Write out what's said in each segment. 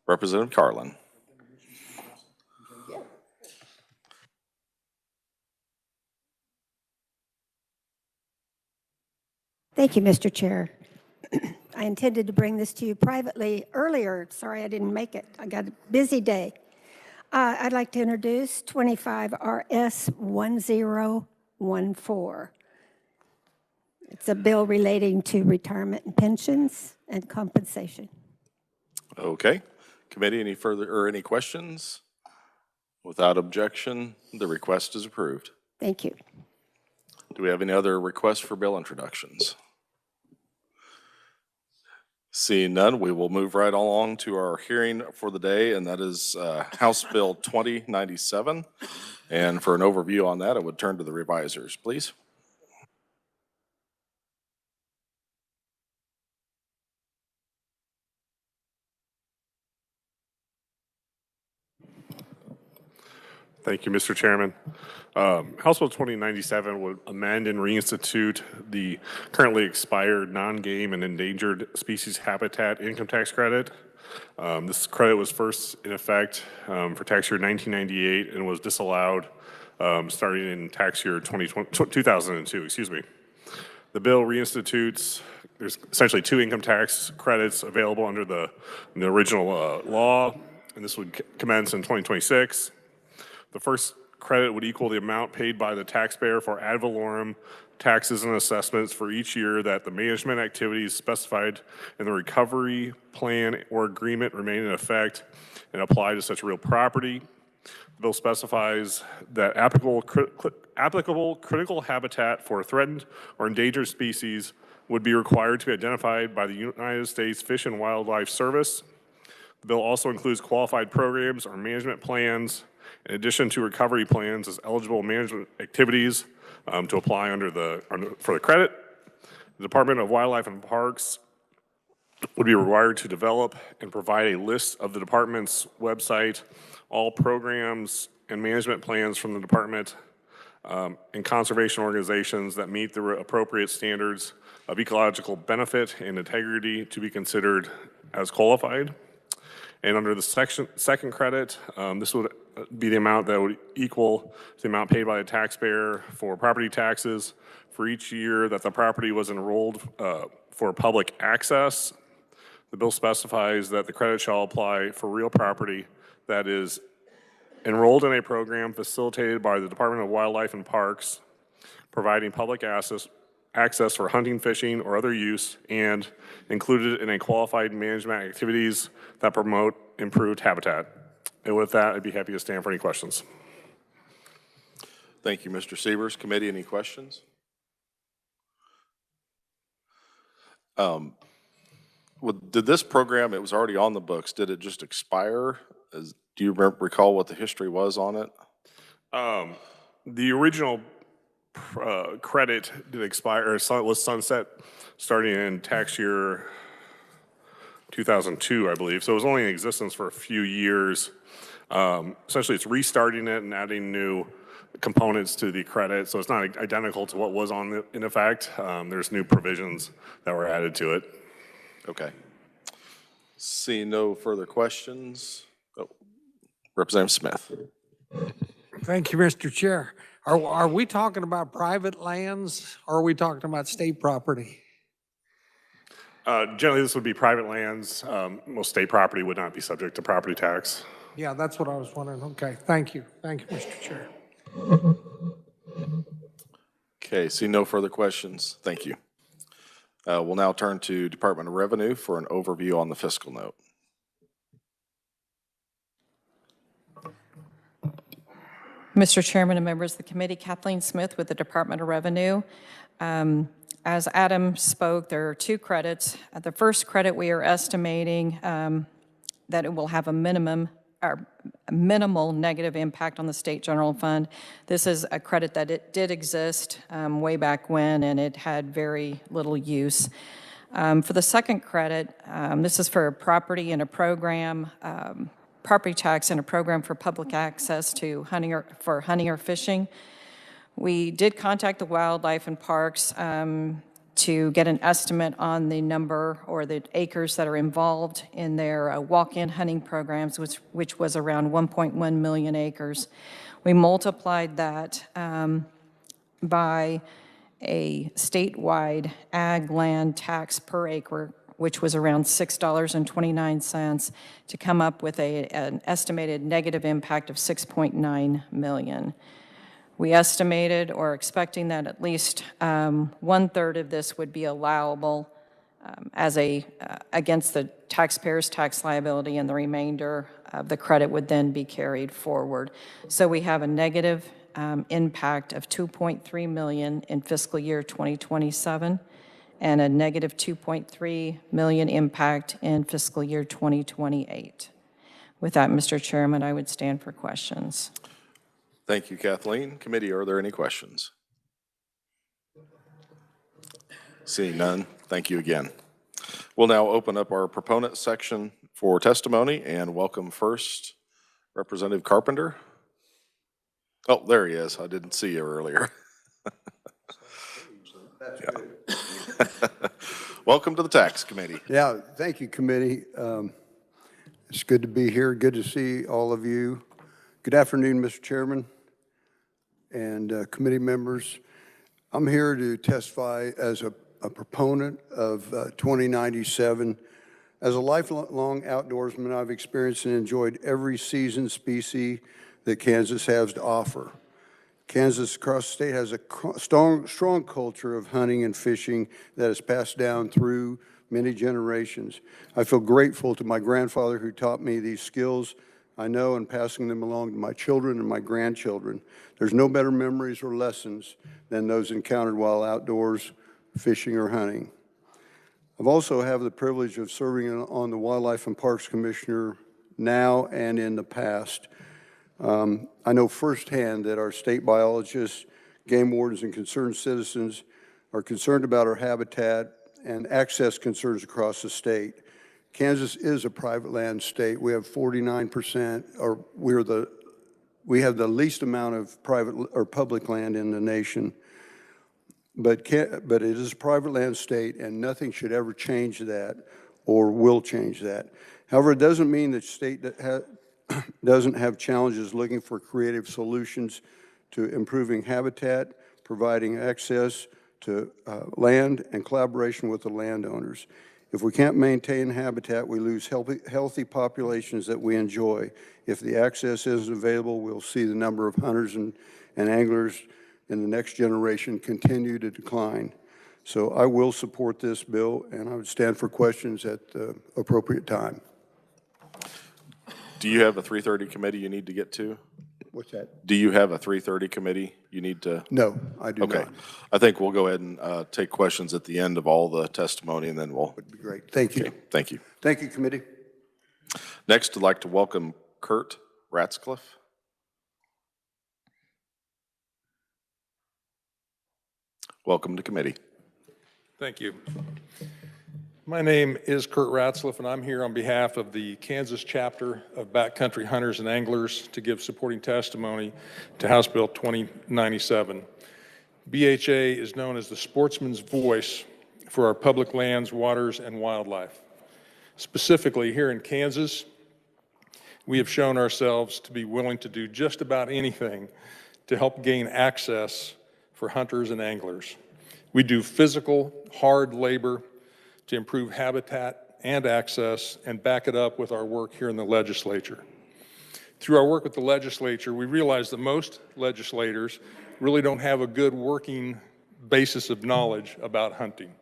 Representative Carlin. Thank you, Mr. Chair. I intended to bring this to you privately earlier. Sorry I didn't make it. I got a busy day. I'd like to introduce 25 RS 1014. It's a bill relating to retirement and pensions and compensation. Okay. Committee, any questions? Without objection, the request is approved. Thank you. Do we have any other requests for bill introductions? Seeing none, we will move right along to our hearing for the day, and that is House Bill 2097. And for an overview on that, I would turn to the revisers, please. Thank you, Mr. Chairman. House Bill 2097 would amend and reinstitute the currently expired non-game and endangered species habitat income tax credit. This credit was first in effect for tax year 1998 and was disallowed starting in tax year 2002. Excuse me. The bill reinstitutes. There's essentially two income tax credits available under the original law, and this would commence in 2026. The first credit would equal the amount paid by the taxpayer for ad valorem taxes and assessments for each year that the management activities specified in the recovery plan or agreement remain in effect and apply to such real property. The bill specifies that applicable critical habitat for threatened or endangered species would be required to be identified by the United States Fish and Wildlife Service. The bill also includes qualified programs or management plans in addition to recovery plans as eligible management activities to apply for the credit. The Department of Wildlife and Parks would be required to develop and provide a list of the department's website, all programs and management plans from the department and conservation organizations that meet the appropriate standards of ecological benefit and integrity to be considered as qualified. And under the second credit, this would be the amount that would equal the amount paid by the taxpayer for property taxes for each year that the property was enrolled for public access. The bill specifies that the credit shall apply for real property that is enrolled in a program facilitated by the Department of Wildlife and Parks, providing public access for hunting, fishing, or other use, and included in a qualified management activities that promote improved habitat. And with that, I'd be happy to stand for any questions. Thank you, Mr. Sievers. Committee, any questions? Did this program, it was already on the books, did it just expire? Do you recall what the history was on it? The original credit did expire, or was sunset starting in tax year 2002, I believe. So it was only in existence for a few years. Essentially, it's restarting it and adding new components to the credit. So it's not identical to what was in effect. There's new provisions that were added to it. Okay. Seeing no further questions. Oh, Representative Smith. Thank you, Mr. Chair. Are we talking about private lands or are we talking about state property? Generally, this would be private lands. Most state property would not be subject to property tax. Yeah, that's what I was wondering. Okay, thank you. Thank you, Mr. Chair. Okay, see no further questions. Thank you. We'll now turn to Department of Revenue for an overview on the fiscal note. Mr. Chairman and members of the committee, Kathleen Smith with the Department of Revenue. As Adam spoke, there are two credits. The first credit, we are estimating that it will have a minimal negative impact on the state general fund. This is a credit that it did exist way back when, and it had very little use. For the second credit, this is for property in a program, property tax in a program for public access to hunting or fishing. We did contact the Wildlife and Parks to get an estimate on the number or the acres that are involved in their walk-in hunting programs, which was around 1.1 million acres. We multiplied that by a statewide ag land tax per acre, which was around $6.29, to come up with an estimated negative impact of 6.9 million. We estimated or expecting that at least 1/3 of this would be allowable as against the taxpayer's tax liability, and the remainder of the credit would then be carried forward. So we have a negative impact of 2.3 million in fiscal year 2027 and a negative 2.3 million impact in fiscal year 2028. With that, Mr. Chairman, I would stand for questions. Thank you, Kathleen. Committee, are there any questions? Seeing none, thank you again. We'll now open up our proponent section for testimony and welcome first Representative Carpenter. Oh, there he is. I didn't see you earlier. Welcome to the Tax Committee. Yeah, thank you, committee. It's good to be here. Good to see all of you. Good afternoon, Mr. Chairman and committee members. I'm here to testify as a proponent of 2097. As a lifelong outdoorsman, I've experienced and enjoyed every season species that Kansas has to offer. Kansas across the state has a strong culture of hunting and fishing that is passed down through many generations. I feel grateful to my grandfather who taught me these skills I know and passing them along to my children and my grandchildren. There's no better memories or lessons than those encountered while outdoors, fishing or hunting. I've also have the privilege of serving on the Wildlife and Parks Commissioner now and in the past. I know firsthand that our state biologists, game wardens, and concerned citizens are concerned about our habitat and access concerns across the state. Kansas is a private land state. We have 49%, or we have the least amount of private or public land in the nation. But it is a private land state, and nothing should ever change that or will change that. However, it doesn't mean that state doesn't have challenges looking for creative solutions to improving habitat, providing access to land, and collaboration with the landowners. If we can't maintain habitat, we lose healthy populations that we enjoy. If the access isn't available, we'll see the number of hunters and anglers in the next generation continue to decline. So I will support this bill, and I would stand for questions at the appropriate time. Do you have a 3:30 committee you need to get to? What's that? Do you have a 3:30 committee you need to? No, I do Okay. not. I think we'll go ahead and take questions at the end of all the testimony, and then we'll. Would be great. Thank you. Okay, thank you. Thank you, committee. Next, I'd like to welcome Kurt Ratscliffe. Welcome to committee. Thank you. My name is Kurt Ratscliffe, and I'm here on behalf of the Kansas chapter of Backcountry Hunters and Anglers to give supporting testimony to House Bill 2097. BHA is known as the sportsman's voice for our public lands, waters, and wildlife. Specifically, here in Kansas, we have shown ourselves to be willing to do just about anything to help gain access for hunters and anglers. We do physical, hard labor to improve habitat and access, and back it up with our work here in the legislature. Through our work with the legislature, we realize that most legislators really don't have a good working basis of knowledge about hunting.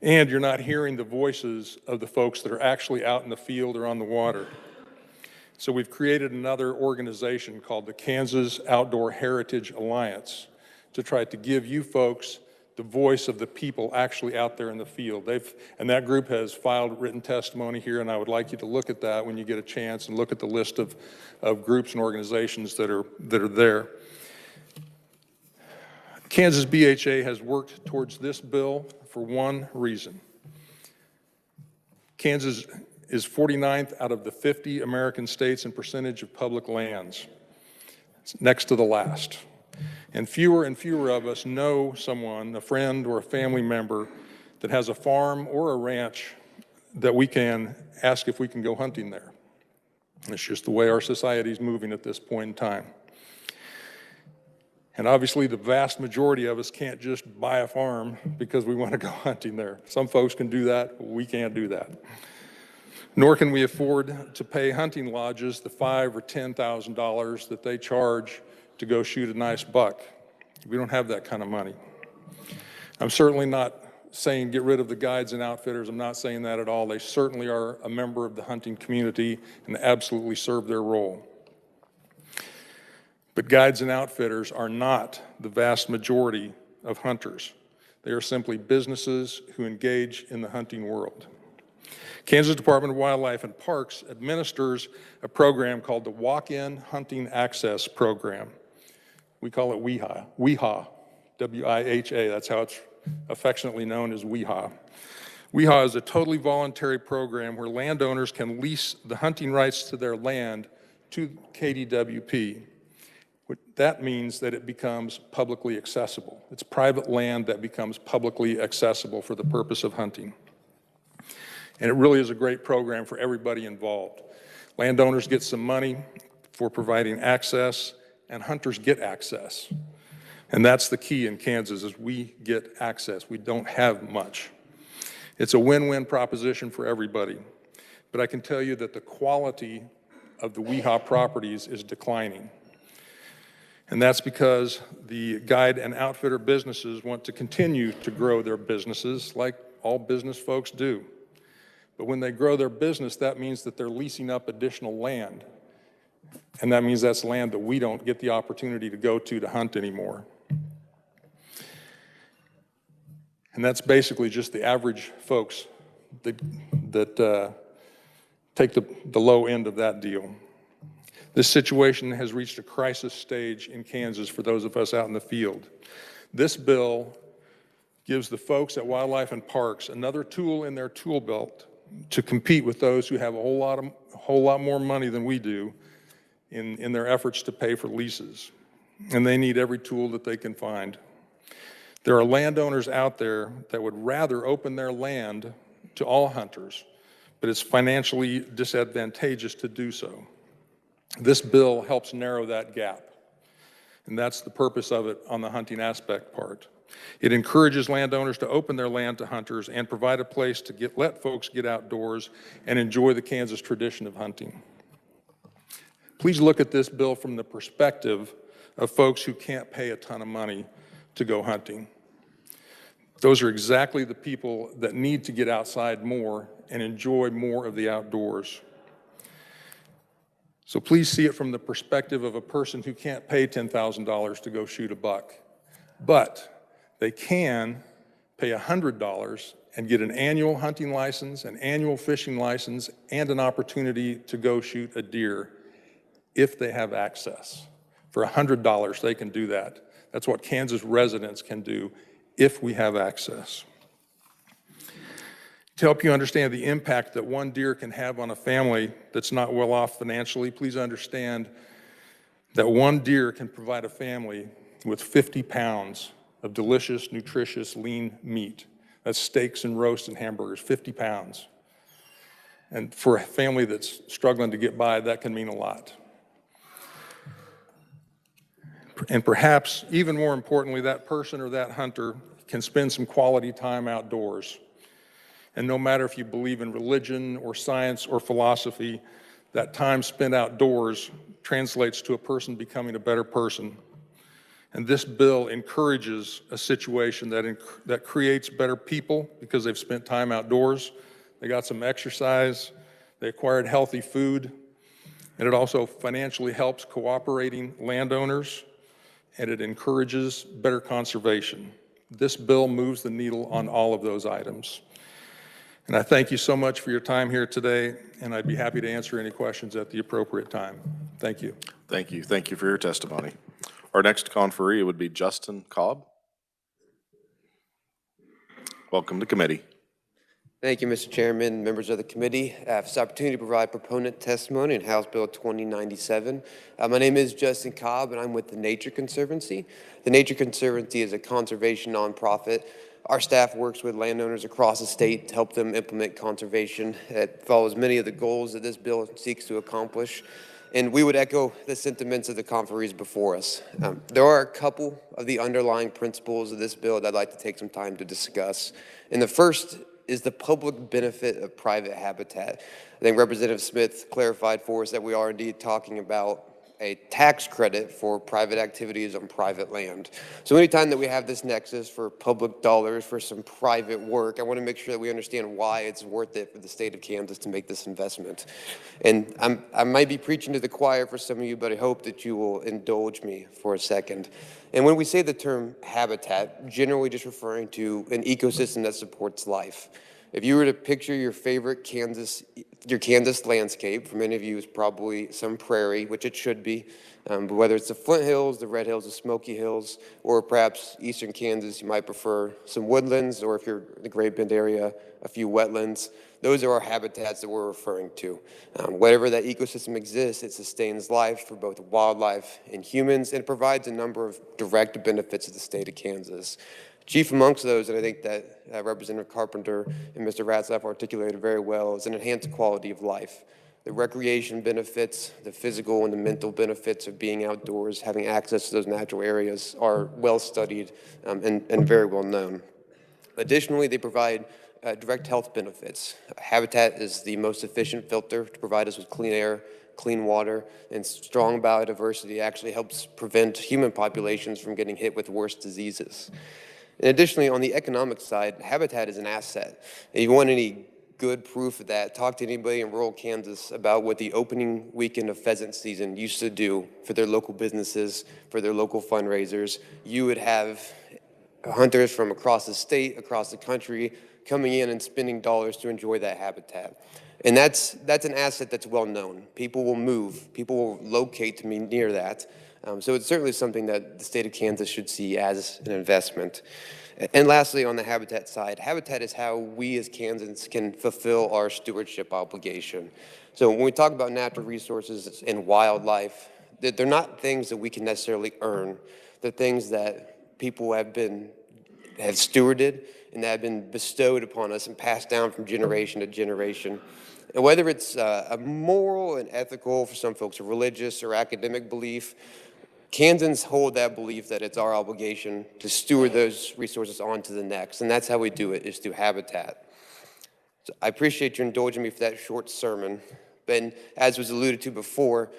And you're not hearing the voices of the folks that are actually out in the field or on the water. So we've created another organization called the Kansas Outdoor Heritage Alliance to try to give you folks the voice of the people actually out there in the field. And that group has filed written testimony here, and I would like you to look at that when you get a chance and look at the list of groups and organizations that are there. Kansas BHA has worked towards this bill for one reason. Kansas is 49th out of the 50 American states in percentage of public lands. It's next to the last. And fewer of us know someone, a friend or a family member, that has a farm or a ranch that we can ask if we can go hunting there. It's just the way our society is moving at this point in time. And obviously, the vast majority of us can't just buy a farm because we want to go hunting there. Some folks can do that, but we can't do that. Nor can we afford to pay hunting lodges the $5,000 or $10,000 that they charge to go shoot a nice buck. We don't have that kind of money. I'm certainly not saying get rid of the guides and outfitters. I'm not saying that at all. They certainly are a member of the hunting community and absolutely serve their role. But guides and outfitters are not the vast majority of hunters. They are simply businesses who engage in the hunting world. Kansas Department of Wildlife and Parks administers a program called the Walk-In Hunting Access Program. We call it WIHA, W-I-H-A, that's how it's affectionately known as WIHA. WIHA is a totally voluntary program where landowners can lease the hunting rights to their land to KDWP. That means that it becomes publicly accessible. It's private land that becomes publicly accessible for the purpose of hunting. And it really is a great program for everybody involved. Landowners get some money for providing access, and hunters get access. And that's the key in Kansas, is we get access. We don't have much. It's a win-win proposition for everybody. But I can tell you that the quality of the WIHA properties is declining. And that's because the guide and outfitter businesses want to continue to grow their businesses like all business folks do. But when they grow their business, that means that they're leasing up additional land. And that means that's land that we don't get the opportunity to go to hunt anymore. And that's basically just the average folks that take the low end of that deal. This situation has reached a crisis stage in Kansas for those of us out in the field. This bill gives the folks at Wildlife and Parks another tool in their tool belt to compete with those who have a whole lot more money than we do in their efforts to pay for leases. And they need every tool that they can find. There are landowners out there that would rather open their land to all hunters, but it's financially disadvantageous to do so. This bill helps narrow that gap, and that's the purpose of it on the hunting aspect part. It encourages landowners to open their land to hunters and provide a place to let folks get outdoors and enjoy the Kansas tradition of hunting. Please look at this bill from the perspective of folks who can't pay a ton of money to go hunting. Those are exactly the people that need to get outside more and enjoy more of the outdoors. So please see it from the perspective of a person who can't pay $10,000 to go shoot a buck, but they can pay $100 and get an annual hunting license, an annual fishing license, and an opportunity to go shoot a deer if they have access. For $100, they can do that. That's what Kansas residents can do if we have access. To help you understand the impact that one deer can have on a family that's not well off financially, please understand that one deer can provide a family with 50 pounds of delicious, nutritious, lean meat. That's steaks and roasts and hamburgers, 50 pounds. And for a family that's struggling to get by, that can mean a lot. And perhaps even more importantly, that person or that hunter can spend some quality time outdoors. And no matter if you believe in religion or science or philosophy, that time spent outdoors translates to a person becoming a better person. And this bill encourages a situation that creates better people because they've spent time outdoors, they got some exercise, they acquired healthy food, and it also financially helps cooperating landowners, and it encourages better conservation. This bill moves the needle on all of those items. And I thank you so much for your time here today, and I'd be happy to answer any questions at the appropriate time. Thank you. Thank you. Thank you for your testimony. Our next conferee would be Justin Cobb. Welcome to committee. Thank you, Mr. Chairman, members of the committee. I have this opportunity to provide proponent testimony in House Bill 2097. My name is Justin Cobb, and I'm with the Nature Conservancy. The Nature Conservancy is a conservation nonprofit. Our staff works with landowners across the state to help them implement conservation. It follows many of the goals that this bill seeks to accomplish. And we would echo the sentiments of the conferees before us. There are a couple of the underlying principles of this bill that I'd like to take some time to discuss. And the first is the public benefit of private habitat. I think Representative Smith clarified for us that we are indeed talking about a tax credit for private activities on private land. So anytime that we have this nexus for public dollars for some private work, I want to make sure that we understand why it's worth it for the state of Kansas to make this investment. And I might be preaching to the choir for some of you, but I hope that you will indulge me for a second. And when we say the term habitat, generally just referring to an ecosystem that supports life. If you were to picture your favorite Kansas landscape, for many of you it's probably some prairie, which it should be, but whether it's the Flint Hills, the Red Hills, the Smoky Hills, or perhaps eastern Kansas, you might prefer some woodlands, or if you're in the Great Bend area, a few wetlands. Those are our habitats that we're referring to. Wherever that ecosystem exists, it sustains life for both wildlife and humans, and it provides a number of direct benefits to the state of Kansas. Chief amongst those, and I think that Representative Carpenter and Mr. Ratzlaff articulated very well, is an enhanced quality of life. The recreation benefits, the physical and the mental benefits of being outdoors, having access to those natural areas are well studied and very well known. Additionally, they provide direct health benefits. Habitat is the most efficient filter to provide us with clean air, clean water, and strong biodiversity actually helps prevent human populations from getting hit with worse diseases. And additionally, on the economic side, habitat is an asset. If you want any good proof of that, talk to anybody in rural Kansas about what the opening weekend of pheasant season used to do for their local businesses, for their local fundraisers. You would have hunters from across the state, across the country, coming in and spending dollars to enjoy that habitat. And that's an asset that's well known. People will move, people will locate to be near that. So it's certainly something that the state of Kansas should see as an investment. And lastly, on the habitat side, habitat is how we as Kansans can fulfill our stewardship obligation. So when we talk about natural resources and wildlife, they're not things that we can necessarily earn. They're things that people have stewarded and that have been bestowed upon us and passed down from generation to generation. And whether it's a moral and ethical, for some folks, a religious or academic belief, Kansans hold that belief that it's our obligation to steward those resources on to the next, and that's how we do it, is through habitat. So I appreciate you indulging me for that short sermon, but as was alluded to before,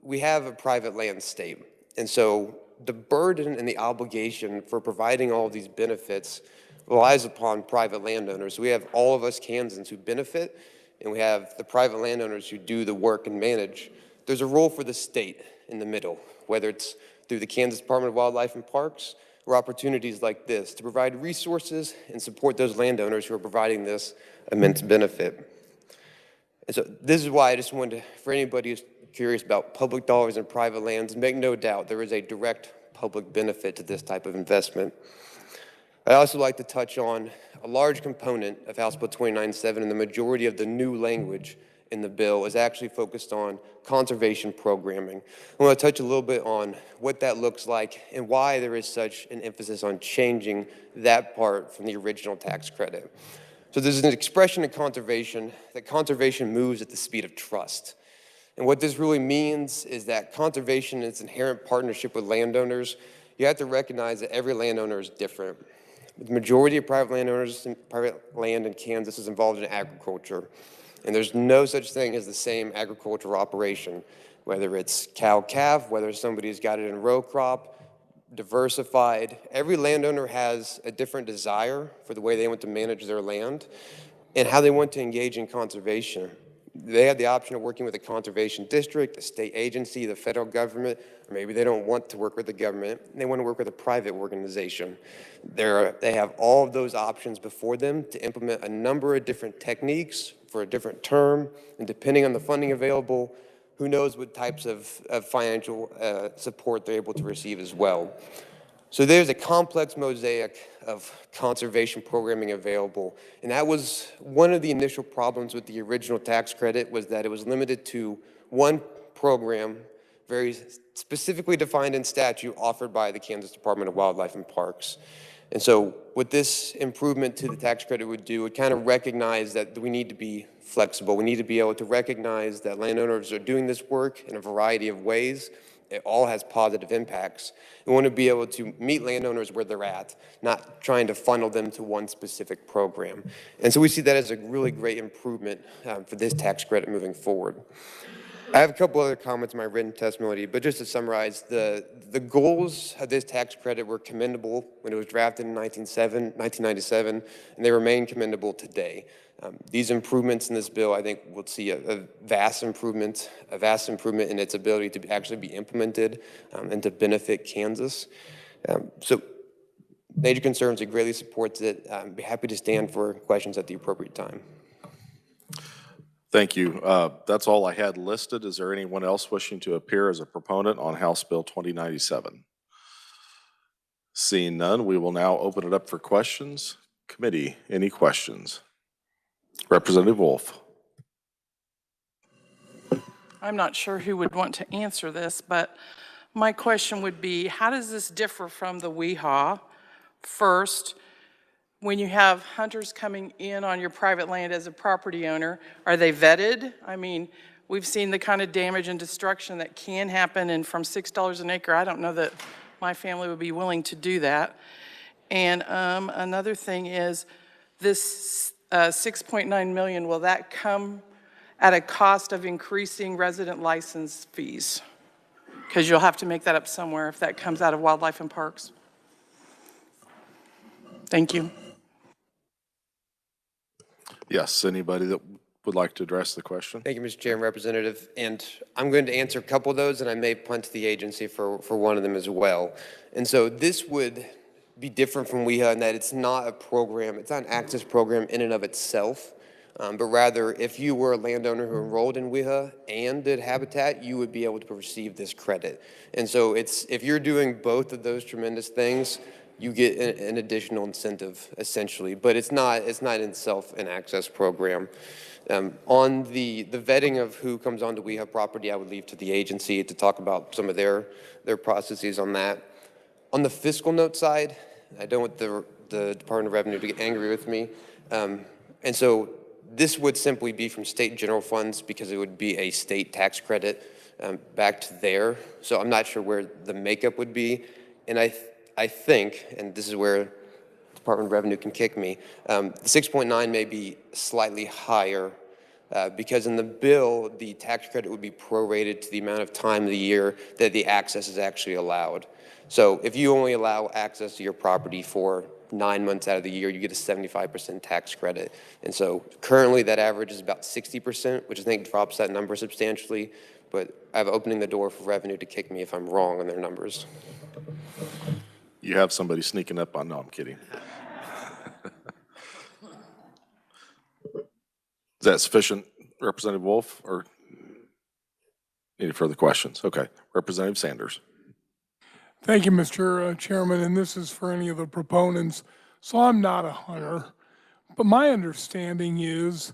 we have a private land state, and so the burden and the obligation for providing all of these benefits relies upon private landowners. We have all of us Kansans who benefit, and we have the private landowners who do the work and manage. There's a role for the state in the middle, whether it's through the Kansas Department of Wildlife and Parks or opportunities like this to provide resources and support those landowners who are providing this immense benefit. And so this is why I just wanted to, for anybody who's curious about public dollars and private lands, make no doubt there is a direct public benefit to this type of investment. I'd also like to touch on a large component of House Bill 2097, and the majority of the new language in the bill is actually focused on conservation programming. I want to touch a little bit on what that looks like and why there is such an emphasis on changing that part from the original tax credit. So there's an expression in conservation that conservation moves at the speed of trust. And what this really means is that conservation in its inherent partnership with landowners, you have to recognize that every landowner is different. The majority of private landowners and private land in Kansas is involved in agriculture. And there's no such thing as the same agricultural operation, whether it's cow-calf, whether somebody's got it in row crop, diversified. Every landowner has a different desire for the way they want to manage their land and how they want to engage in conservation. They have the option of working with a conservation district, a state agency, the federal government, or maybe they don't want to work with the government, and they want to work with a private organization. They have all of those options before them to implement a number of different techniques for a different term, and depending on the funding available, who knows what types of financial support they're able to receive as well. So there's a complex mosaic of conservation programming available, and that was one of the initial problems with the original tax credit, was that it was limited to one program, very specifically defined in statute, offered by the Kansas Department of Wildlife and Parks. And so what this improvement to the tax credit would do, it kind of recognize that we need to be flexible. We need to be able to recognize that landowners are doing this work in a variety of ways. It all has positive impacts. We want to be able to meet landowners where they're at, not trying to funnel them to one specific program. And so we see that as a really great improvement for this tax credit moving forward. I have a couple other comments in my written testimony, but just to summarize, the goals of this tax credit were commendable when it was drafted in 1997, and they remain commendable today. These improvements in this bill, I think, will see a vast improvement in its ability to actually be implemented and to benefit Kansas. So Nature Conservancy greatly supports it. I'd be happy to stand for questions at the appropriate time. Thank you. That's all I had listed. Is there anyone else wishing to appear as a proponent on House Bill 2097? Seeing none, we will now open it up for questions. Committee, any questions? Representative Wolf. I'm not sure who would want to answer this, but my question would be, how does this differ from the WEHA? First, when you have hunters coming in on your private land as a property owner, are they vetted? I mean, we've seen the kind of damage and destruction that can happen, and from $6 an acre, I don't know that my family would be willing to do that. And another thing is, this 6.9 million, will that come at a cost of increasing resident license fees? Because you'll have to make that up somewhere if that comes out of Wildlife and Parks. Thank you. Yes, anybody that would like to address the question? Thank you, Mr. Chair and Representative. And I'm going to answer a couple of those, and I may punt to the agency for one of them as well. And so this would be different from WEHA in that it's not a program, it's not an access program in and of itself, but rather if you were a landowner who enrolled in WEHA and did habitat, you would be able to receive this credit. And so if you're doing both of those tremendous things, you get an additional incentive, essentially, but it's not in itself an access program. On the vetting of who comes onto WEHA property, I would leave to the agency to talk about some of their processes on that. On the fiscal note side, I don't want the Department of Revenue to get angry with me, and so this would simply be from state general funds because it would be a state tax credit back to there. So I'm not sure where the makeup would be, and I think, and this is where Department of Revenue can kick me, the 6.9 may be slightly higher because in the bill, the tax credit would be prorated to the amount of time of the year that the access is actually allowed. So if you only allow access to your property for 9 months out of the year, you get a 75% tax credit. And so currently that average is about 60%, which I think drops that number substantially, but I'm opening the door for Revenue to kick me if I'm wrong on their numbers. You have somebody sneaking up on, no, I'm kidding. Is that sufficient, Representative Wolf, or any further questions? Okay, Representative Sanders. Thank you, Mr. Chairman, and this is for any of the proponents. So I'm not a hunter, but my understanding is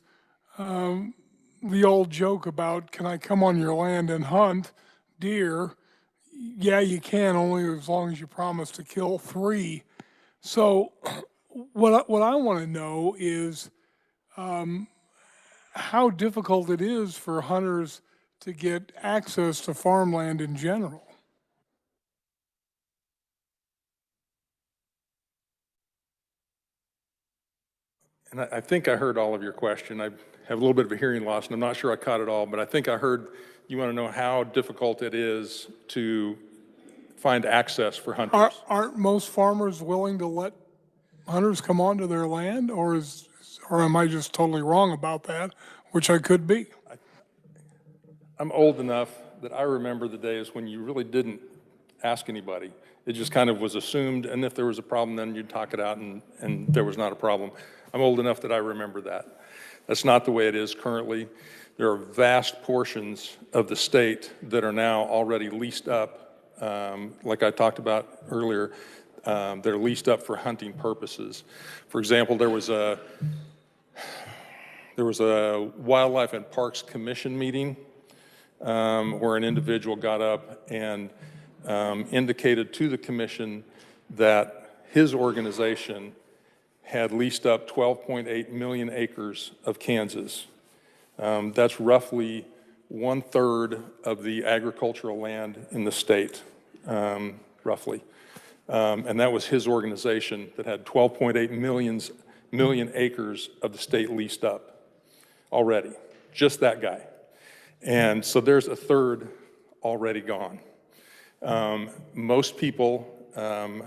the old joke about, can I come on your land and hunt deer? Yeah, you can, only as long as you promise to kill 3. So what I want to know is how difficult it is for hunters to get access to farmland in general. And I think I heard all of your question. I have a little bit of a hearing loss, and I'm not sure I caught it all, but I think I heard you want to know how difficult it is to find access for hunters. Aren't most farmers willing to let hunters come onto their land, or am I just totally wrong about that, which I could be? I'm old enough that I remember the days when you really didn't ask anybody. It just kind of was assumed, and if there was a problem, then you'd talk it out, and there was not a problem. I'm old enough that I remember that. That's not the way it is currently. There are vast portions of the state that are now already leased up, like I talked about earlier, that are leased up for hunting purposes. For example, there was a Wildlife and Parks Commission meeting where an individual got up and indicated to the commission that his organization had leased up 12.8 million acres of Kansas. That's roughly 1/3 of the agricultural land in the state, roughly. And that was his organization that had 12.8 million acres of the state leased up already, just that guy. And so there's 1/3 already gone. Most people, an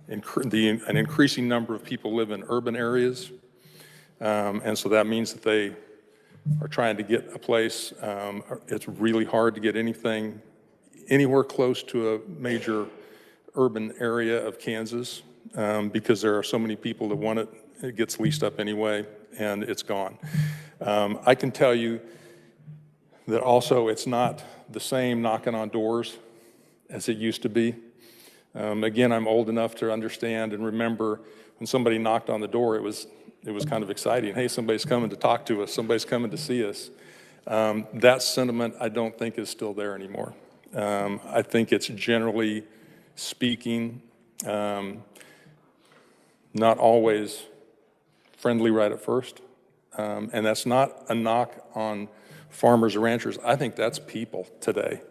increasing number of people live in urban areas, and so that means that they are trying to get a place. It's really hard to get anything anywhere close to a major urban area of Kansas because there are so many people that want it. It gets leased up anyway, and it's gone. I can tell you that also it's not the same knocking on doors as it used to be. Again, I'm old enough to understand and remember when somebody knocked on the door, it was kind of exciting. Hey, somebody's coming to talk to us. Somebody's coming to see us. That sentiment, I don't think, is still there anymore. I think it's generally speaking not always friendly right at first. And that's not a knock on farmers or ranchers. I think that's people today.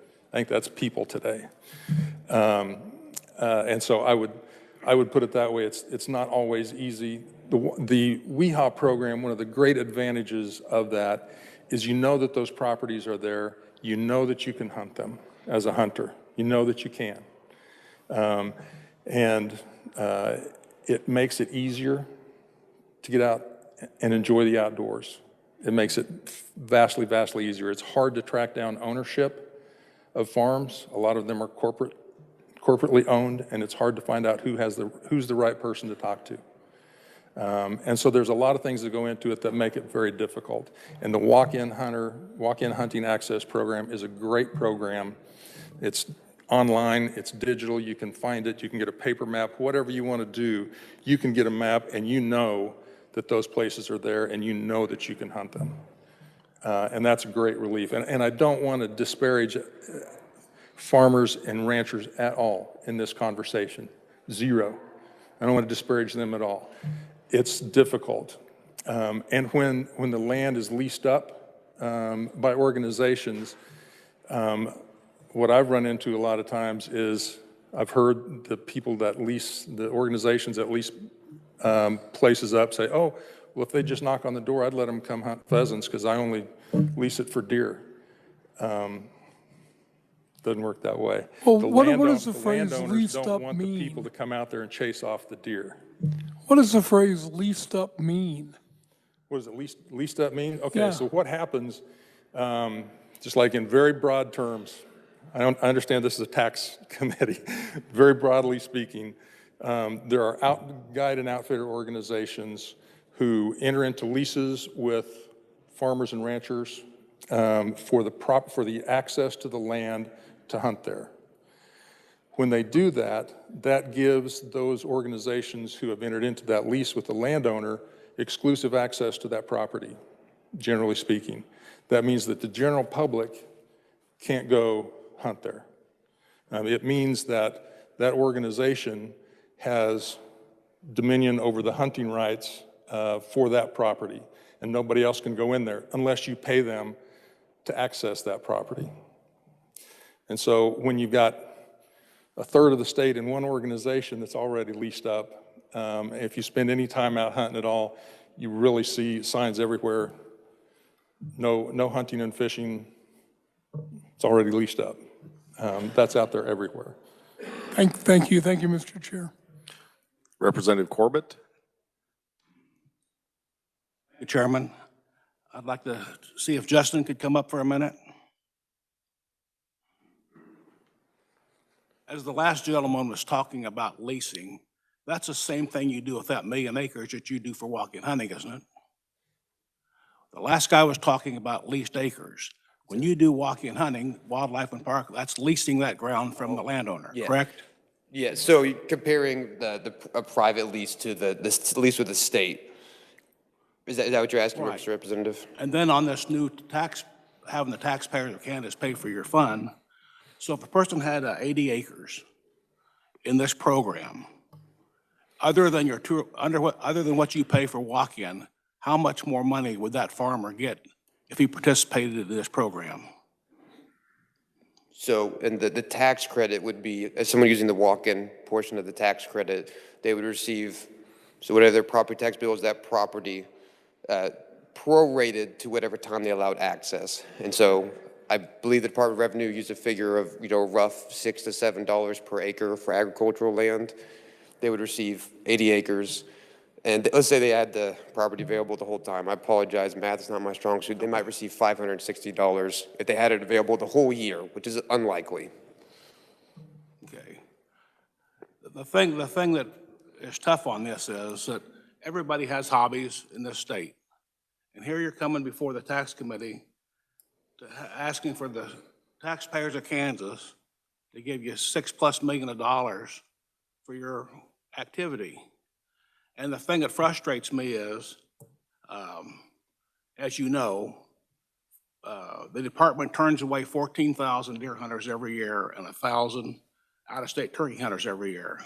And so I would put it that way. It's not always easy. The WEHA program, one of the great advantages of that is you know that those properties are there. You know that you can hunt them as a hunter. You know that you can. It makes it easier to get out and enjoy the outdoors. It makes it vastly, vastly easier. It's hard to track down ownership of farms. A lot of them are corporately owned, and it's hard to find out who's the right person to talk to. And so there's a lot of things that go into it that make it very difficult. And the walk-in hunting access program is a great program. It's online, it's digital, you can find it, you can get a paper map, whatever you want to do, you can get a map and you know that those places are there and you know that you can hunt them. And that's a great relief. And I don't want to disparage farmers and ranchers at all in this conversation. Zero. I don't want to disparage them at all. It's difficult. And when the land is leased up by organizations, what I've run into a lot of times is I've heard the people that lease, the organizations that lease places up say, oh, well, if they just knock on the door, I'd let them come hunt pheasants because I only lease it for deer. Doesn't work that way. Well, what does the phrase landowners leased don't up want mean? the people to come out there and chase off the deer. What does the phrase leased up mean? What does it leased up mean? Okay, Yeah. so what happens, just like in very broad terms, I understand this is a tax committee, very broadly speaking, there are guide and outfitter organizations who enter into leases with farmers and ranchers for the access to the land to hunt there. When they do that, that gives those organizations who have entered into that lease with the landowner exclusive access to that property, generally speaking. That means that the general public can't go hunt there. It means that that organization has dominion over the hunting rights for that property, and nobody else can go in there unless you pay them to access that property. And so when you've got 1/3 of the state in one organization that's already leased up, if you spend any time out hunting at all, you really see signs everywhere, no hunting and fishing, it's already leased up. That's out there everywhere. Thank you, Mr. Chair. Representative Corbett? Mr. Chairman, I'd like to see if Justin could come up for a minute. As the last gentleman was talking about leasing, that's the same thing you do with that 1 million acres that you do for walking hunting, isn't it? The last guy was talking about leased acres. When you do walking hunting, wildlife and park, that's leasing that ground from the landowner, Yeah. correct? Yeah, so you're comparing a private lease to the lease with the state. Is that what you're asking, Right. Mr. Representative? And then on this new tax, having the taxpayers of Kansas pay for your fund. So if a person had 80 acres in this program, other than what you pay for walk-in, how much more money would that farmer get if he participated in this program? So, and the tax credit would be, as someone using the walk-in portion of the tax credit, they would receive, so whatever their property tax bill is, that property prorated to whatever time they allowed access. And so I believe the Department of Revenue used a figure of, rough $6 to $7 per acre for agricultural land. They would receive 80 acres. And let's say they had the property available the whole time. I apologize, math is not my strong suit. They might receive $560 if they had it available the whole year, which is unlikely. Okay. The thing that is tough on this is that everybody has hobbies in this state. And here you're coming before the tax committee asking for the taxpayers of Kansas to give you $6+ million for your activity. And the thing that frustrates me is, as you know, the department turns away 14,000 deer hunters every year and 1,000 out-of-state turkey hunters every year.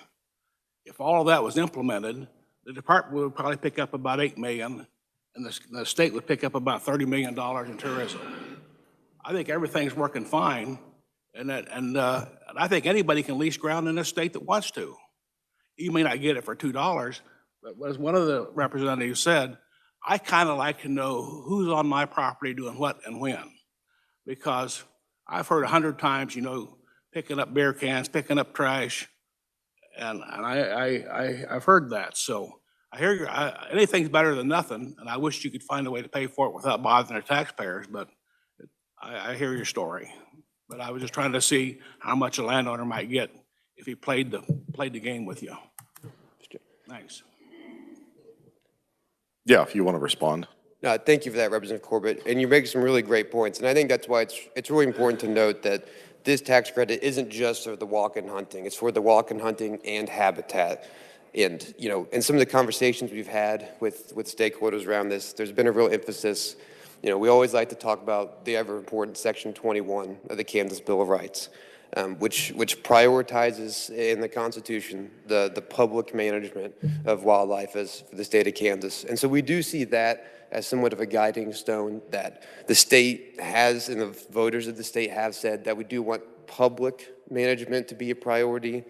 If all of that was implemented, the department would probably pick up about $8 million, and the state would pick up about $30 million in tourism. I think everything's working fine, and I think anybody can lease ground in this state that wants to. You may not get it for $2, but as one of the representatives said, I kind of like to know who's on my property doing what and when. Because I've heard 100 times, picking up beer cans, picking up trash, and I've heard that. So I hear anything's better than nothing, and I wish you could find a way to pay for it without bothering the taxpayers, but I hear your story. But I was just trying to see how much a landowner might get if he played the game with you. Thanks. Yeah, if you want to respond. Thank you for that, Representative Corbett. And you make some really great points. And I think that's why it's really important to note that this tax credit isn't just for the walk-in hunting. It's for the walk-in hunting and habitat. And, in some of the conversations we've had with stakeholders around this, there's been a real emphasis. We always like to talk about the ever-important Section 21 of the Kansas Bill of Rights, which prioritizes in the Constitution the public management of wildlife as for the state of Kansas. And so we do see that as somewhat of a guiding stone that the state has, and the voters of the state have said that we do want public management to be a priority.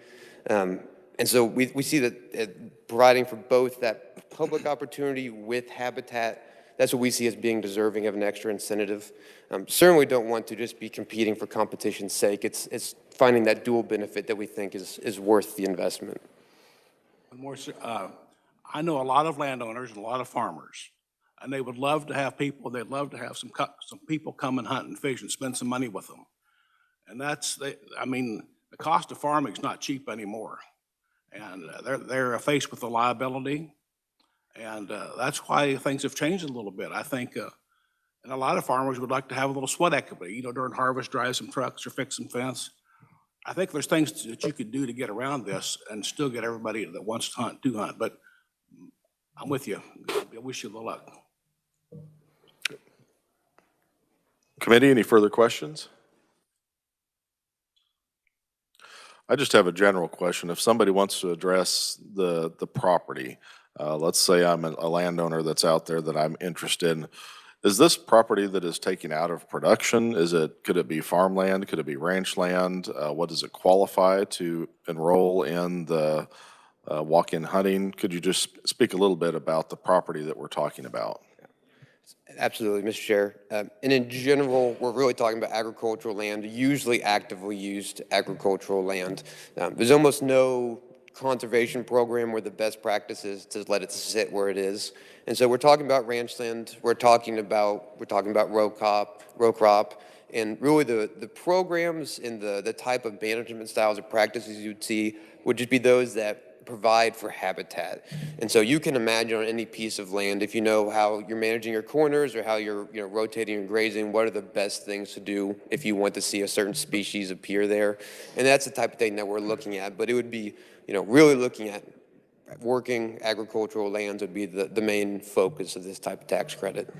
And so we see that providing for both that public opportunity with habitat, that's what we see as being deserving of an extra incentive. Certainly don't want to just be competing for competition's sake. It's finding that dual benefit that we think is worth the investment. I know a lot of landowners and a lot of farmers, and they would love to have people, they'd love to have some people come and hunt and fish and spend some money with them. And the cost of farming is not cheap anymore. And they're faced with the liability. And that's why things have changed a little bit. I think, and a lot of farmers would like to have a little sweat equity, during harvest, drive some trucks or fix some fence. I think there's things that you could do to get around this and still get everybody that wants to hunt to hunt. But I'm with you. I wish you the luck. Committee, any further questions? I just have a general question. If somebody wants to address the property, let's say I'm a landowner that's out there that I'm interested in. Is this property that is taken out of production? Could it be farmland? Could it be ranch land? What does it qualify to enroll in the walk-in hunting? Could you just speak a little bit about the property that we're talking about? Absolutely, Mr. Chair. And in general, we're really talking about agricultural land, usually actively used agricultural land. There's almost no conservation program where the best practice is to let it sit where it is. And so we're talking about ranch land, we're talking about row crop, and really the programs and the type of management styles or practices you'd see would just be those that provide for habitat. And so you can imagine on any piece of land, if you know how you're managing your corners or how you're rotating and grazing, what are the best things to do if you want to see a certain species appear there. And that's the type of thing that we're looking at. But it would be, really looking at working agricultural lands would be the main focus of this type of tax credit.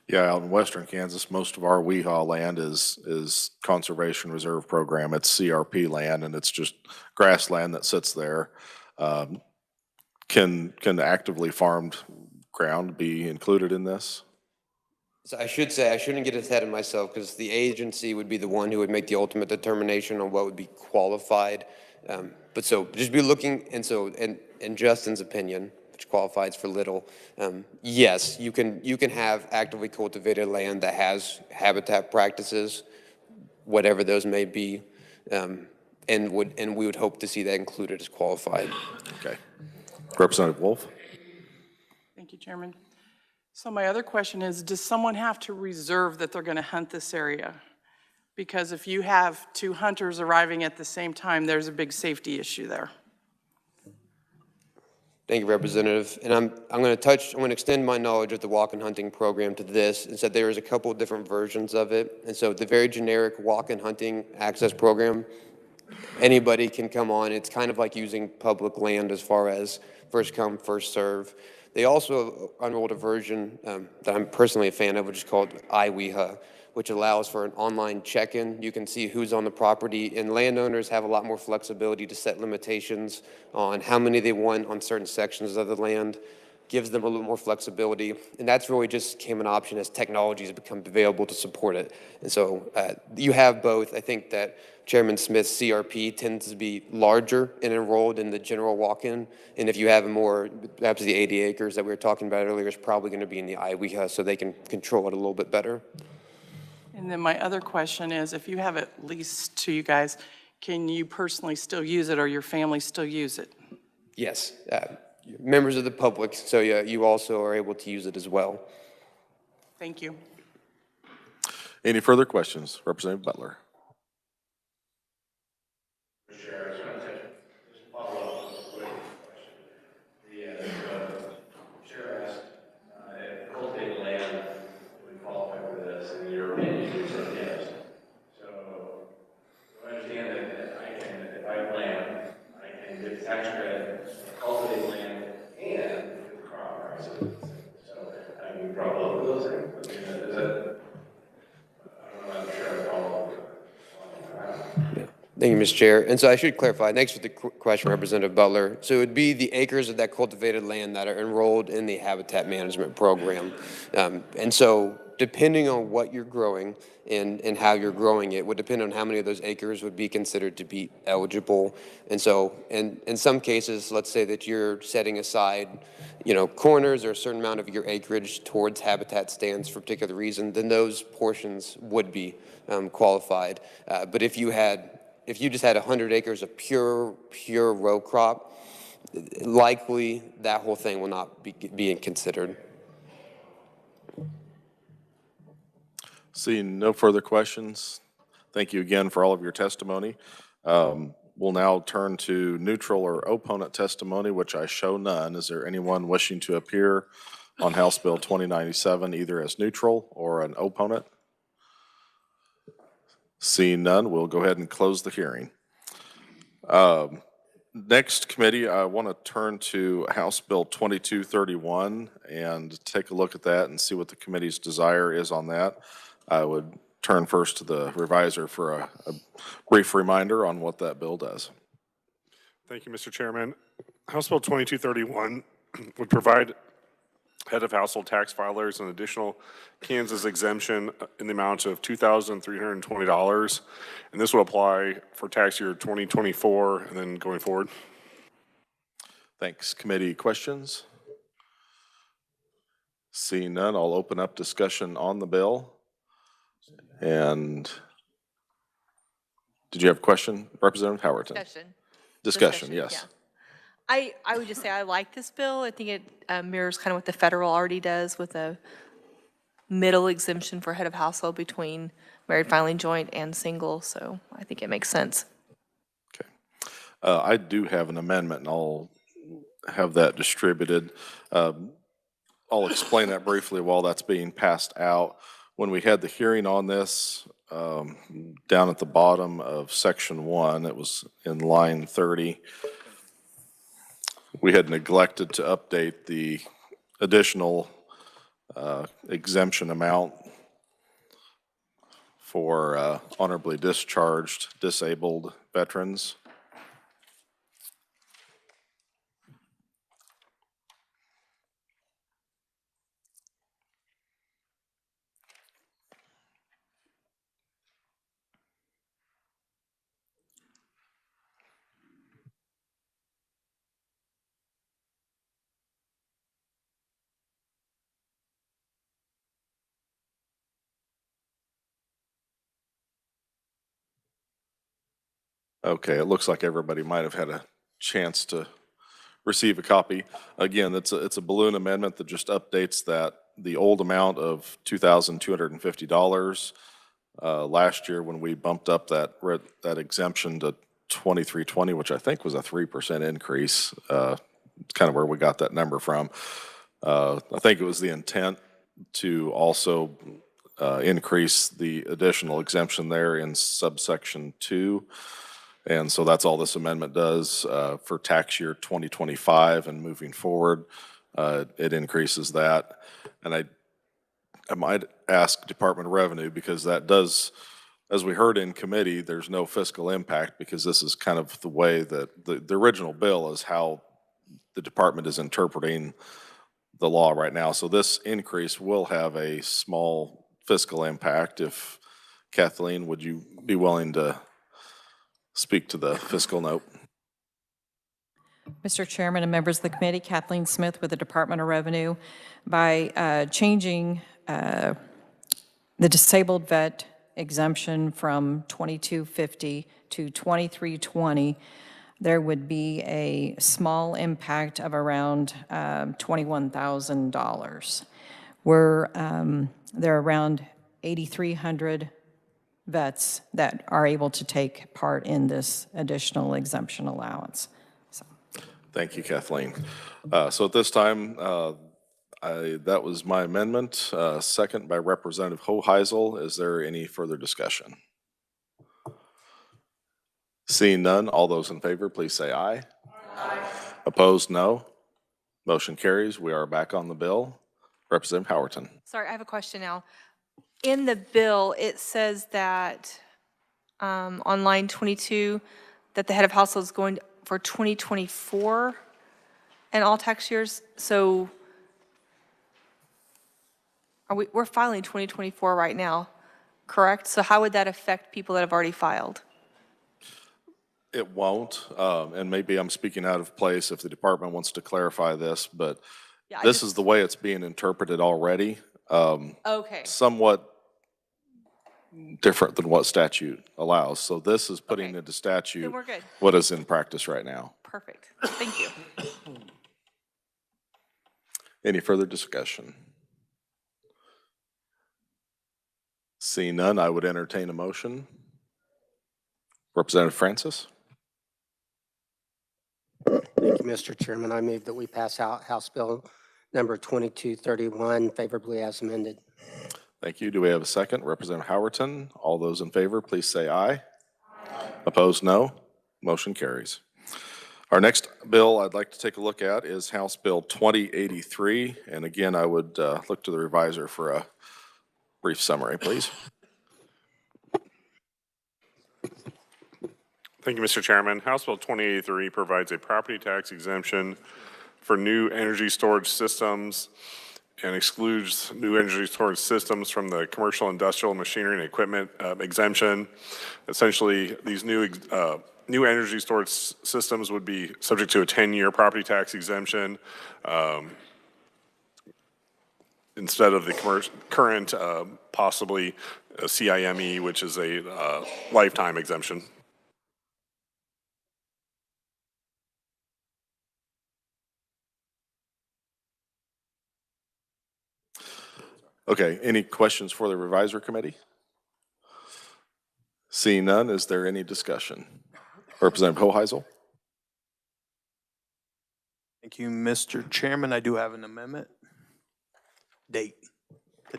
Yeah, out in western Kansas, most of our WEHA land is Conservation Reserve Program. It's CRP land, and it's just grassland that sits there. Can actively farmed ground be included in this? So I should say, I shouldn't get ahead of myself because the agency would be the one who would make the ultimate determination on what would be qualified. But so just be looking, and so, in Justin's opinion, which qualifies for little, yes, you can have actively cultivated land that has habitat practices, whatever those may be, and we would hope to see that included as qualified. Okay. Representative Wolf? Thank you, Chairman. So my other question is, does someone have to reserve that they're going to hunt this area? Because if you have two hunters arriving at the same time, there's a big safety issue there. Thank you, Representative. And I'm going to extend my knowledge of the walk-in hunting program to this, and said there is a couple of different versions of it. And so the very generic walk-in hunting access program, anybody can come on. It's kind of like using public land as far as first come, first serve. They also unrolled a version that I'm personally a fan of, which is called iWeha, which allows for an online check-in. You can see who's on the property, and landowners have a lot more flexibility to set limitations on how many they want on certain sections of the land. Gives them a little more flexibility, and that's really just became an option as technology has become available to support it. And so you have both. I think that Chairman Smith's CRP tends to be larger and enrolled in the general walk-in, and if you have more, perhaps the 80 acres that we were talking about earlier is probably going to be in the iWeha, so they can control it a little bit better. And then my other question is, if you have at least two, you guys, can you personally still use it or your family still use it? Yes. Members of the public, so yeah, you also are able to use it as well. Thank you. Any further questions? Representative Butler. Sure, I just want to just follow up with a quick question. The chair asked if cultivated land would qualify for this, and in your opinion, you said yes. So I understand that I can, if I have land, I can get tax credit, cultivate land, and get the crop prices. So I can drop both of those things. Is that, I don't know, I'm sure I follow. Thank you, Mr. Chair. And so I should clarify, thanks for the question, Representative Butler. So it would be the acres of that cultivated land that are enrolled in the habitat management program. And so depending on what you're growing and how you're growing it would depend on how many of those acres would be considered to be eligible. And so in some cases, let's say that you're setting aside, corners or a certain amount of your acreage towards habitat stands for a particular reason, then those portions would be qualified. But if you just had 100 acres of pure row crop, likely that whole thing will not be being considered. Seeing no further questions, thank you again for all of your testimony. We'll now turn to neutral or opponent testimony, which I show none. Is there anyone wishing to appear on House Bill 2097, either as neutral or an opponent? Seeing none, we'll go ahead and close the hearing. Next committee, I want to turn to House Bill 2231 and take a look at that and see what the committee's desire is on that. I would turn first to the reviser for a brief reminder on what that bill does. Thank you, Mr. Chairman. House Bill 2231 would provide head of household tax filers an additional Kansas exemption in the amount of $2,320, and this would apply for tax year 2024 and then going forward. Thanks. Committee questions? Seeing none, I'll open up discussion on the bill. And did you have a question, Representative Howerton? Discussion, yes. Yeah. I would just say I like this bill. I think it mirrors kind of what the federal already does with a middle exemption for head of household between married filing joint and single. So I think it makes sense. I do have an amendment, and I'll have that distributed. I'll explain that briefly while that's being passed out. When we had the hearing on this, down at the bottom of section 1, it was in line 30, we had neglected to update the additional exemption amount for honorably discharged disabled veterans. Okay, it looks like everybody might have had a chance to receive a copy. Again, it's a balloon amendment that just updates that the old amount of $2,250 last year when we bumped up that exemption to 2320, which I think was a 3% increase. It's kind of where we got that number from. I think it was the intent to also increase the additional exemption there in subsection 2. And so that's all this amendment does for tax year 2025 and moving forward. It increases that. And I might ask Department of Revenue, because that does, as we heard in committee, there's no fiscal impact because this is kind of the way that the original bill is how the department is interpreting the law right now. So this increase will have a small fiscal impact. If Kathleen, would you be willing to speak to the fiscal note? Mr. Chairman and members of the committee, Kathleen Smith with the Department of Revenue. By changing the disabled vet exemption from $2,250 to $2,320, there would be a small impact of around $21,000. There are around 8,300 vets that are able to take part in this additional exemption allowance. So. Thank you, Kathleen. So at this time, that was my amendment, second by Representative Hoheisel. Is there any further discussion? Seeing none, all those in favor, please say aye. Aye. Opposed, no. Motion carries. We are back on the bill. Representative Howerton. Sorry, I have a question now. In the bill, it says that on line 22, that the head of household is going for 2024 and all tax years. So we're filing 2024 right now, correct? So how would that affect people that have already filed? It won't, and maybe I'm speaking out of place if the department wants to clarify this, but yeah, this is the way it's being interpreted already. Okay. Somewhat different than what statute allows. So this is putting into statute what is in practice right now. Perfect. Thank you. Any further discussion? Seeing none, I would entertain a motion. Representative Francis. Thank you, Mr. Chairman. I move that we pass out House Bill number 2231 favorably as amended. Thank you. Do we have a second? Representative Howerton. All those in favor, please say aye. Aye. Opposed, no. Motion carries. Our next bill I'd like to take a look at is House Bill 2083. And again, I would look to the reviser for a brief summary, please. Thank you, Mr. Chairman. House Bill 2083 provides a property tax exemption for new energy storage systems and excludes new energy storage systems from the commercial, industrial, machinery, and equipment exemption. Essentially, these new energy storage systems would be subject to a 10-year property tax exemption instead of the current possibly a CIME, which is a lifetime exemption. Okay, any questions for the reviser committee? Seeing none, is there any discussion? Representative Hoheisel. Thank you, Mr. Chairman. I do have an amendment. The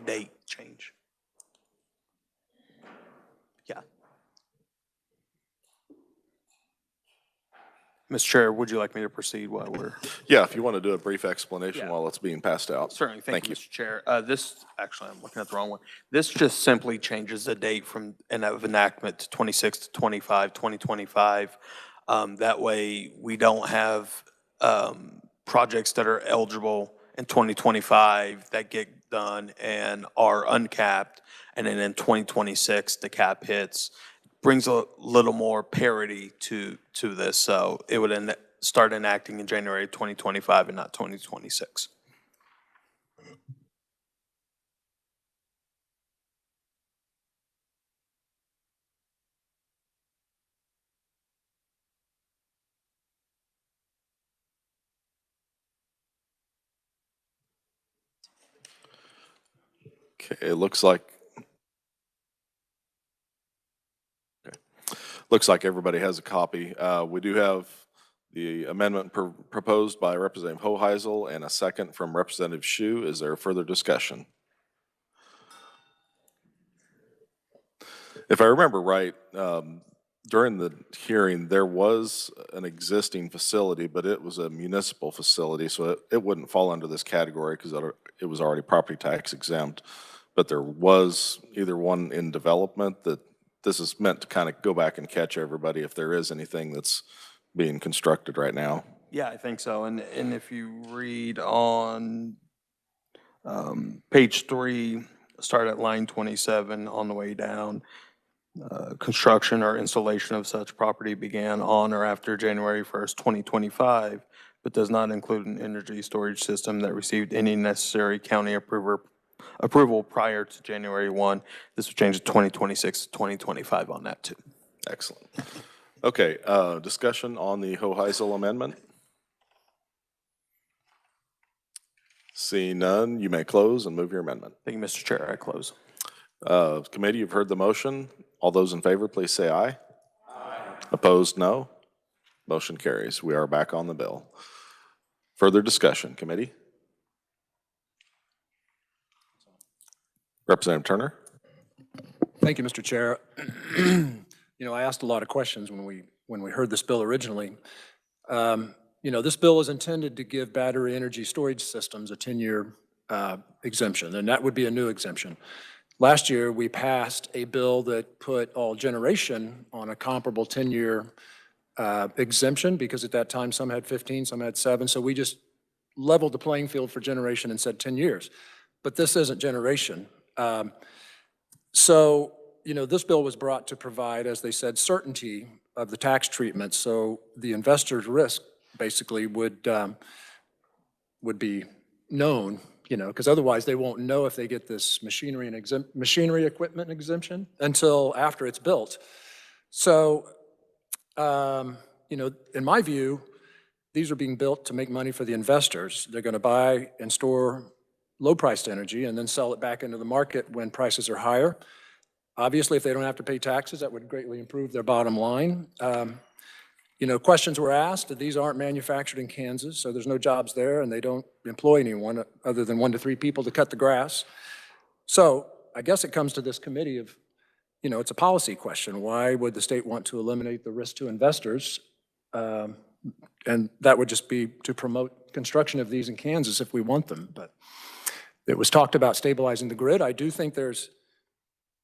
date change. Yeah. Mr. Chair, would you like me to proceed while we're? Yeah, if you want to do a brief explanation Yeah. while it's being passed out. Certainly. Thank you, Mr. Chair. Actually, I'm looking at the wrong one. This just simply changes the date from of enactment to 26 to 25, 2025. That way, we don't have projects that are eligible in 2025 that get done and are uncapped, and then in 2026, the cap hits. Brings a little more parity to this, so it would start enacting in January 2025 and not 2026. Okay, it looks like everybody has a copy. We do have the amendment proposed by Representative Hoheisel and a second from Representative Shu. Is there further discussion? If I remember right, during the hearing, there was an existing facility, but it was a municipal facility, so it wouldn't fall under this category because it was already property tax exempt. But there was either one in development that this is meant to kind of go back and catch everybody if there is anything that's being constructed right now. Yeah, I think so. And if you read on page 3, start at line 27 on the way down, construction or installation of such property began on or after January 1st, 2025, but does not include an energy storage system that received any necessary county approval prior to January 1. This would change to 2026 to 2025 on that too. Excellent. Okay, discussion on the Hoheisel amendment? Seeing none, you may close and move your amendment. Thank you, Mr. Chair. I close. Committee, you've heard the motion. All those in favor, please say aye. Aye. Opposed, no. Motion carries. We are back on the bill. Further discussion, committee? Representative Turner. Thank you, Mr. Chair. I asked a lot of questions when we heard this bill originally. This bill is intended to give battery energy storage systems a 10-year exemption, and that would be a new exemption. Last year, we passed a bill that put all generation on a comparable 10-year exemption because at that time, some had 15, some had 7. So we just leveled the playing field for generation and said 10 years. But this isn't generation. This bill was brought to provide, as they said, certainty of the tax treatment. So the investor's risk basically would be known, because otherwise they won't know if they get this machinery equipment exemption until after it's built. So, in my view, these are being built to make money for the investors. They're going to buy and store low-priced energy and then sell it back into the market when prices are higher. Obviously, if they don't have to pay taxes, that would greatly improve their bottom line. Questions were asked that these aren't manufactured in Kansas, so there's no jobs there, and they don't employ anyone other than 1 to 3 people to cut the grass. So I guess it comes to this committee of, it's a policy question. Why would the state want to eliminate the risk to investors? And that would just be to promote construction of these in Kansas if we want them. But it was talked about stabilizing the grid. I do think there's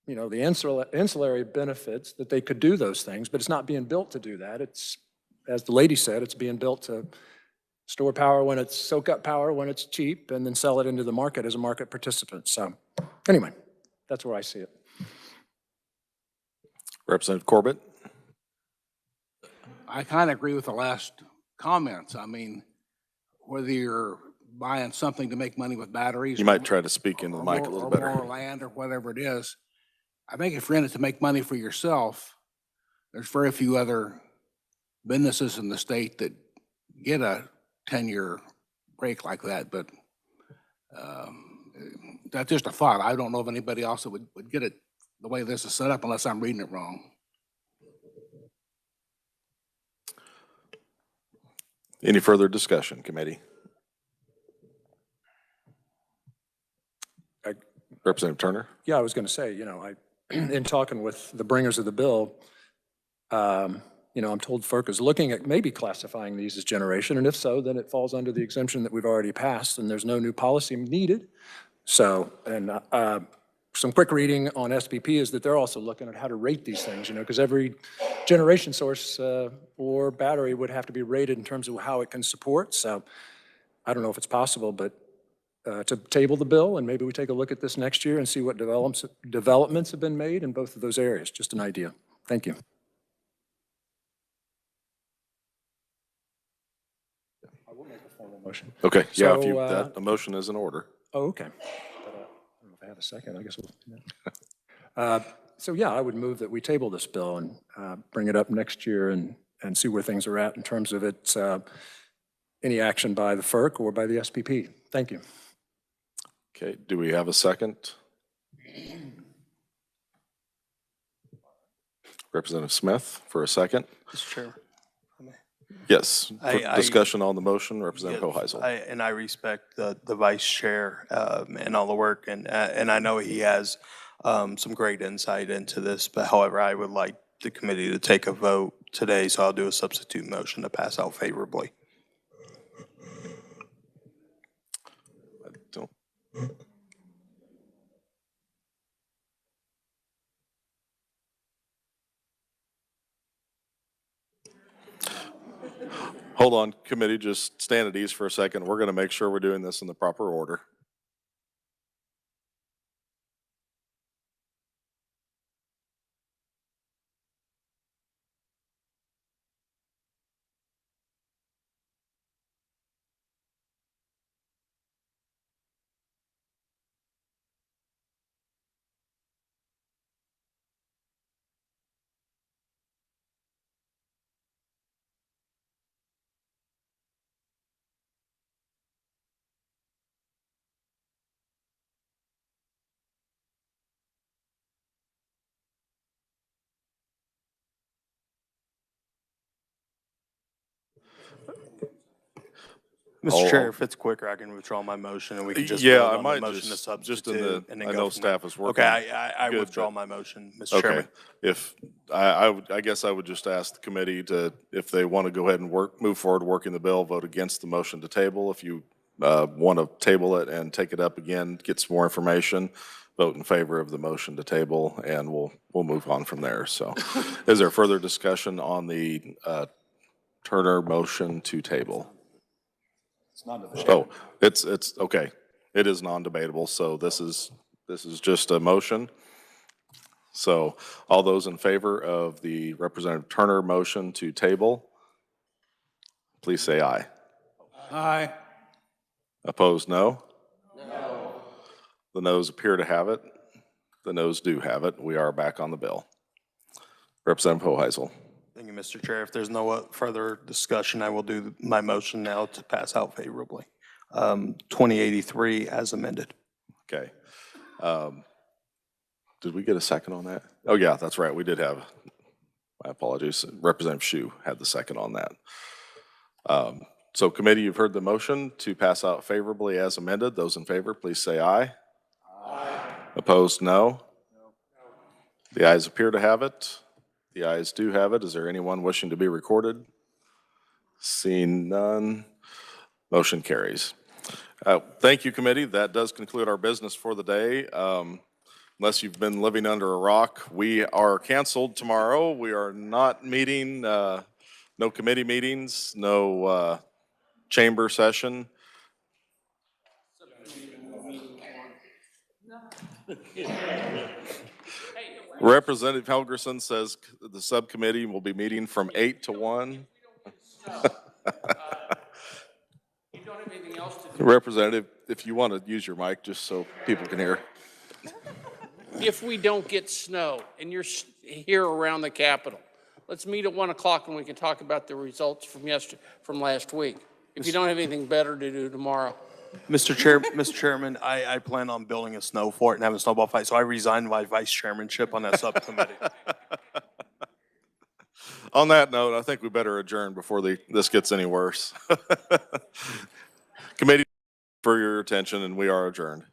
the ancillary benefits that they could do those things, but it's not being built to do that. It's, as the lady said, it's being built to store power when it's, soak up power when it's cheap, and then sell it into the market as a market participant. So anyway, that's where I see it. Representative Corbett. I kind of agree with the last comments. I mean, whether you're buying something to make money with batteries. You might try to speak into the mic a little better. Or more land or whatever it is. I think if you're in it to make money for yourself, there's very few other businesses in the state that get a 10-year break like that. But that's just a thought. I don't know of anybody else that would get it the way this is set up unless I'm reading it wrong. Any further discussion, committee? Representative Turner? Yeah, I was going to say, in talking with the bringers of the bill, I'm told FERC is looking at maybe classifying these as generation, and if so, then it falls under the exemption that we've already passed, and there's no new policy needed. So, and some quick reading on SPP is that they're also looking at how to rate these things, because every generation source or battery would have to be rated in terms of how it can support. So I don't know if it's possible, but to table the bill, and maybe we take a look at this next year and see what developments have been made in both of those areas. Just an idea. Thank you. I will make a formal motion. Okay, yeah, if So, the motion is in order. Oh, okay. But, I don't know if I have a second. I guess we'll. So yeah, I would move that we table this bill and bring it up next year and see where things are at in terms of its any action by the FERC or by the SPP. Thank you. Okay, do we have a second? Representative Smith for a second. Mr. Chairman. Yes, discussion on the motion, Representative Hoheisel. And I respect the vice chair and all the work, and I know he has some great insight into this, but however, I would like the committee to take a vote today, so I'll do a substitute motion to pass out favorably. Hold on, committee, just stand at ease for a second. We're going to make sure we're doing this in the proper order. Mr. Chair, if it's quicker, I can withdraw my motion and we can just Yeah, vote I on might the motion to just substitute and then I go know from there. staff is working. Okay, I good, withdraw but- my motion, Mr. Okay, Chairman. if, I guess I would just ask the committee to, if they want to go ahead and move forward working the bill, vote against the motion to table. If you want to table it and take it up again, get some more information, vote in favor of the motion to table, and we'll move on from there. So is there further discussion on the Turner motion to table? Oh, it's, okay. It is non-debatable, so this is just a motion. So all those in favor of the Representative Turner motion to table, please say aye. Aye. Opposed, no? No. The noes appear to have it. The noes do have it. We are back on the bill. Representative Hoheisel. Thank you, Mr. Chair. If there's no further discussion, I will do my motion now to pass out favorably. 2083 as amended. Okay. Did we get a second on that? Oh, yeah, that's right. We did have, my apologies. Representative Hsu had the second on that. So committee, you've heard the motion to pass out favorably as amended. Those in favor, please say aye. Aye. Opposed, no? No. The ayes appear to have it. The ayes do have it. Is there anyone wishing to be recorded? Seeing none, motion carries. Thank you, committee. That does conclude our business for the day. Unless you've been living under a rock, we are canceled tomorrow. We are not meeting, no committee meetings, no chamber session. Representative Helgerson says the subcommittee will be meeting from 8 to 1. Representative, if you want to use your mic just so people can hear. If we don't get snow and you're here around the Capitol, let's meet at 1 o'clock and we can talk about the results from last week. If you don't have anything better to do tomorrow. Mr. Chairman, I plan on building a snow fort and having a snowball fight, so I resigned my vice chairmanship on that subcommittee. On that note, I think we better adjourn before this gets any worse. Committee, for your attention, and we are adjourned.